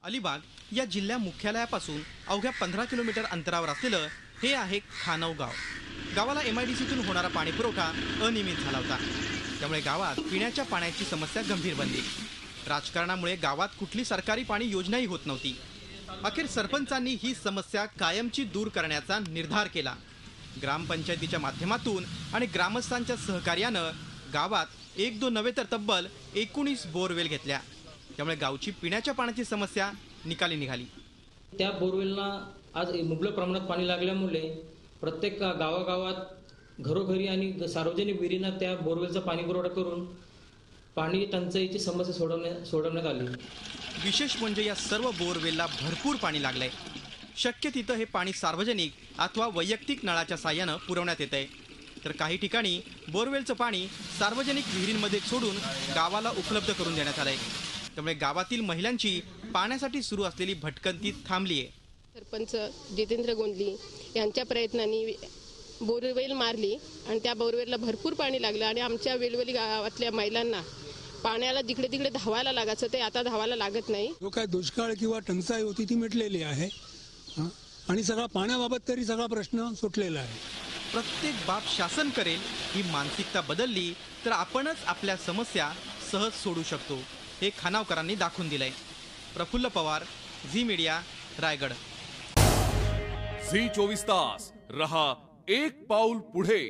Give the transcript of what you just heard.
अलिबाग या जिल्हा मुख्यालयापासून अवघ्या 15 किलोमीटर अंतरावर असलेलं हे आहे खानव गाव। गावाला MIDCतून होणारा पाणी पुरवठा अनियमित झाला होता, त्यामुळे गावात पिण्याच्या पाण्याची समस्या गंभीर बनली। राजकारणामुळे गावात कुठली सरकारी पाणी योजनाही होत नव्हती। अखेर सरपंचांनी ही समस्या कायमची दूर करण्याचा निर्धार केला। ग्रामपंचायतीच्या माध्यमातून आणि ग्रामस्थांच्या सहकार्यानं गावात एक दोन नव्हे तर तब्बल 19 बोरवेल घेतल्या, त्यामुळे गावची पिण्याच्या पाण्याची समस्या निकाली निघाली। त्या बोरवेलला आज मुबलक प्रमाणात पाणी लागल्यामुळे प्रत्येक गावागावात घरोघरी आणि सार्वजनिक विहिरींना त्या बोरवेलचा पाणी पुरवठा करून पाणी टंचाईची समस्या सोडवण्यात आली। विशेष म्हणजे या सर्व बोरवेलला भरपूर पाणी लागलंय। शक्य तिथं हे पाणी सार्वजनिक अथवा वैयक्तिक नळाच्या साह्यानं पुरवण्यात येतंय, तर काही ठिकाणी बोरवेलचं पाणी सार्वजनिक विहिरींमध्ये सोडून गावाला उपलब्ध करून देण्यात आलंय। त्यामुळे गावातील महिलांची पाण्यासाठी सुरू असलेली भटकंती थांबली आहे। सरपंच जितेंद्र गोंदली यांच्या प्रयत्नांनी बोरवेल मारली आणि त्या बोरवेलला भरपूर पाणी लागलं आणि आमच्या वेलवेली गावातल्या महिलांना पाण्याला जिकडे तिकडे धावायला लागायचं ते आता धावायला लागत नाही। जो काय दुष्काळ किंवा टंचाई होती ती मिटलेली आहे आणि सगळा पाण्याबाबत तरी सगळा प्रश्न सुटलेला आहे। प्रत्येक बाब शासन करेल ही मानसिकता बदलली तर आपणच आपल्या समस्या सहज सोडू शकतो, हे खानावकरांनी दाखवून दिलंय। प्रफुल्ल पवार, झी मीडिया, रायगड। झी 24 तास रहा एक पाऊल पुढे।